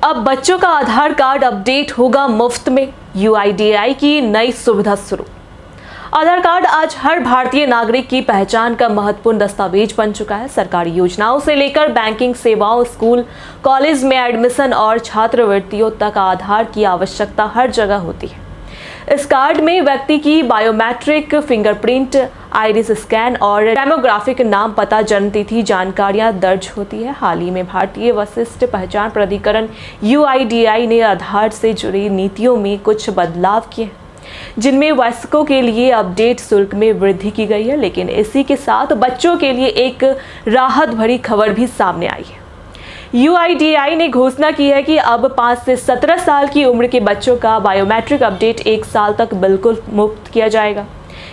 अब बच्चों का आधार कार्ड अपडेट होगा मुफ्त में, यूआईडीएआई की नई सुविधा शुरू। आधार कार्ड आज हर भारतीय नागरिक की पहचान का महत्वपूर्ण दस्तावेज बन चुका है। सरकारी योजनाओं से लेकर बैंकिंग सेवाओं, स्कूल कॉलेज में एडमिशन और छात्रवृत्तियों तक आधार की आवश्यकता हर जगह होती है। इस कार्ड में व्यक्ति की बायोमेट्रिक, फिंगरप्रिंट, आइरिस स्कैन और डेमोग्राफिक नाम, पता, जन्मतिथि जानकारियां दर्ज होती है। हाल ही में भारतीय विशिष्ट पहचान प्राधिकरण यूआईडीएआई ने आधार से जुड़ी नीतियों में कुछ बदलाव किए, जिनमें वयस्कों के लिए अपडेट शुल्क में वृद्धि की गई है। लेकिन इसी के साथ बच्चों के लिए एक राहत भरी खबर भी सामने आई है। यूआईडीएआई ने घोषणा की है कि अब 5 से 17 साल की उम्र के बच्चों का बायोमेट्रिक अपडेट 1 साल तक बिल्कुल मुफ्त किया जाएगा।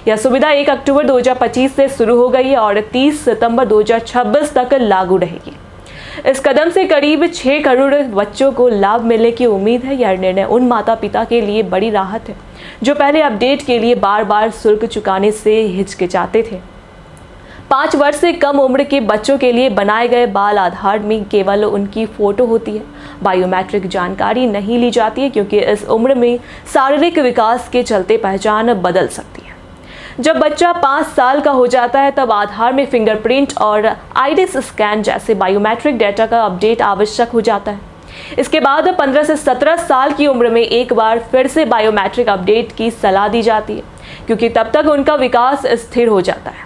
यह सुविधा 1 अक्टूबर 2025 से शुरू हो गई है और 30 सितंबर 2026 तक लागू रहेगी। इस कदम से करीब 6 करोड़ बच्चों को लाभ मिलने की उम्मीद है। यह निर्णय उन माता पिता के लिए बड़ी राहत है जो पहले अपडेट के लिए बार बार शुल्क चुकाने से हिचकिचाते थे। 5 वर्ष से कम उम्र के बच्चों के लिए बनाए गए बाल आधार में केवल उनकी फोटो होती है। बायोमेट्रिक जानकारी नहीं ली जाती है क्योंकि इस उम्र में शारीरिक विकास के चलते पहचान बदल सकती है। जब बच्चा 5 साल का हो जाता है तब आधार में फिंगरप्रिंट और आइरिस स्कैन जैसे बायोमेट्रिक डेटा का अपडेट आवश्यक हो जाता है। इसके बाद 15 से 17 साल की उम्र में एक बार फिर से बायोमेट्रिक अपडेट की सलाह दी जाती है क्योंकि तब तक उनका विकास स्थिर हो जाता है।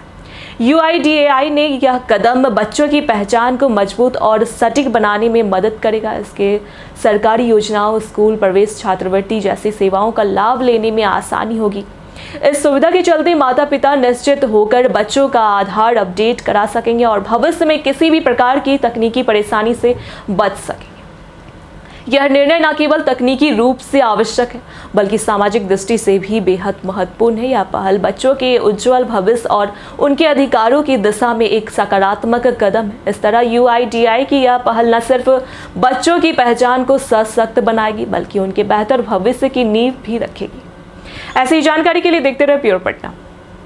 यूआईडीएआई ने यह कदम बच्चों की पहचान को मजबूत और सटीक बनाने में मदद करेगा। इसके सरकारी योजनाओं, स्कूल प्रवेश, छात्रवृत्ति जैसी सेवाओं का लाभ लेने में आसानी होगी। इस सुविधा के चलते माता पिता निश्चित होकर बच्चों का आधार अपडेट करा सकेंगे और भविष्य में किसी भी प्रकार की तकनीकी परेशानी से बच सकेंगे। यह निर्णय न केवल तकनीकी रूप से आवश्यक है बल्कि सामाजिक दृष्टि से भी बेहद महत्वपूर्ण है। यह पहल बच्चों के उज्जवल भविष्य और उनके अधिकारों की दिशा में एक सकारात्मक कदम है। इस तरह यूआईडीएआई की यह पहल न सिर्फ बच्चों की पहचान को सशक्त बनाएगी बल्कि उनके बेहतर भविष्य की नींव भी रखेगी। ऐसी जानकारी के लिए देखते रहे प्योर पटना।